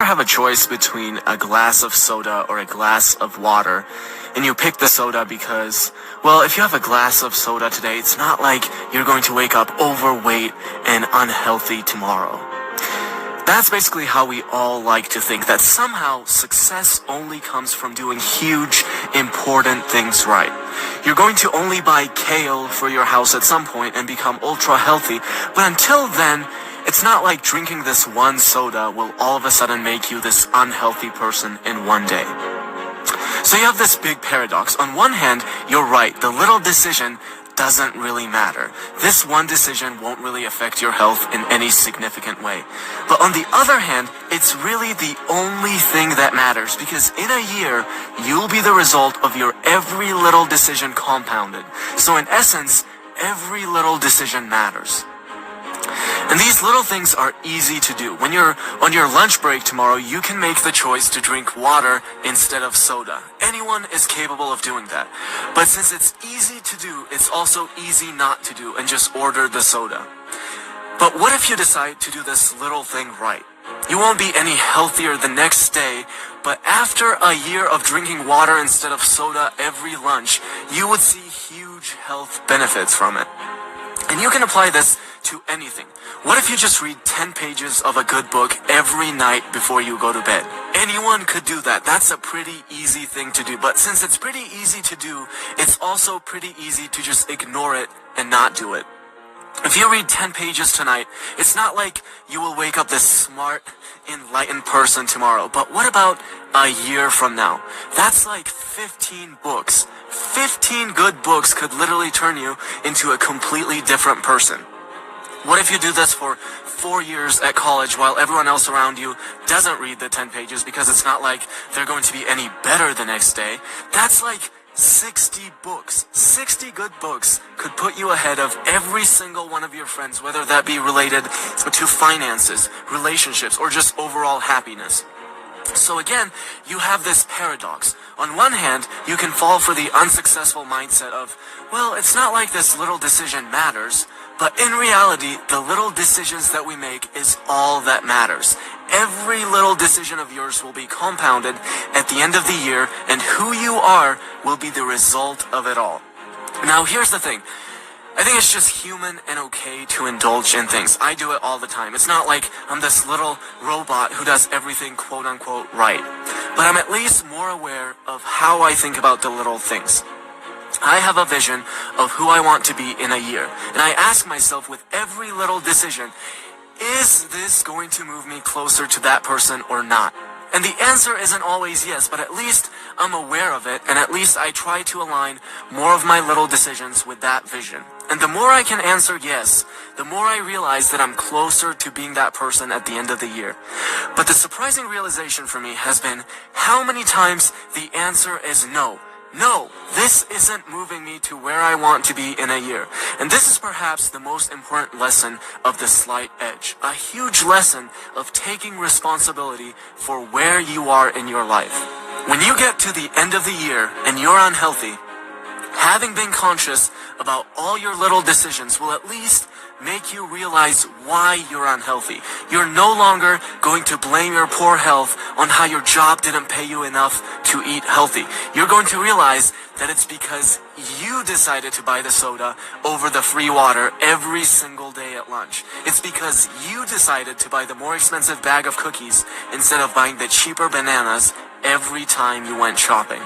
have a choice between a glass of soda or a glass of water, and you pick the soda because, well, if you have a glass of soda today, it's not like you're going to wake up overweight and unhealthy tomorrow. That's basically how we all like to think, that somehow success only comes from doing huge, important things right. You're going to only buy kale for your house at some point and become ultra healthy, but until then, it's not like drinking this one soda will all of a sudden make you this unhealthy person in one day. So you have this big paradox. On one hand, you're right, the little decision doesn't really matter. This one decision won't really affect your health in any significant way. But on the other hand, it's really the only thing that matters, because in a year, you'll be the result of your every little decision compounded. So in essence, every little decision matters. And these little things are easy to do. When you're on your lunch break tomorrow, you can make the choice to drink water instead of soda. Anyone is capable of doing that. But since it's easy to do, it's also easy not to do and just order the soda. But what if you decide to do this little thing right? You won't be any healthier the next day, but after a year of drinking water instead of soda every lunch, you would see huge health benefits from it. And you can apply this to anything. What if you just read 10 pages of a good book every night before you go to bed? Anyone could do that. That's a pretty easy thing to do. But since it's pretty easy to do, it's also pretty easy to just ignore it and not do it. If you read 10 pages tonight, it's not like you will wake up this smart, enlightened person tomorrow. But what about a year from now? That's like 15 books. 15 good books could literally turn you into a completely different person. What if you do this for 4 years at college while everyone else around you doesn't read the 10 pages because it's not like they're going to be any better the next day? That's like 60 books. 60 good books could put you ahead of every single one of your friends, whether that be related to finances, relationships, or just overall happiness. So again, you have this paradox. On one hand, you can fall for the unsuccessful mindset of, well, it's not like this little decision matters, but in reality, the little decisions that we make is all that matters. Every little decision of yours will be compounded at the end of the year, and who you are will be the result of it all. Now, here's the thing. I think it's just human and okay to indulge in things. I do it all the time. It's not like I'm this little robot who does everything quote-unquote right. But I'm at least more aware of how I think about the little things. I have a vision of who I want to be in a year. And I ask myself with every little decision, is this going to move me closer to that person or not? And the answer isn't always yes, but at least I'm aware of it, and at least I try to align more of my little decisions with that vision. And the more I can answer yes, the more I realize that I'm closer to being that person at the end of the year. But the surprising realization for me has been how many times the answer is no. No, this isn't moving me to where I want to be in a year. And this is perhaps the most important lesson of the Slight Edge. A huge lesson of taking responsibility for where you are in your life. When you get to the end of the year and you're unhealthy, having been conscious about all your little decisions will at least make you realize why you're unhealthy. You're no longer going to blame your poor health on how your job didn't pay you enough to eat healthy. You're going to realize that it's because you decided to buy the soda over the free water every single day at lunch. It's because you decided to buy the more expensive bag of cookies instead of buying the cheaper bananas every time you went shopping.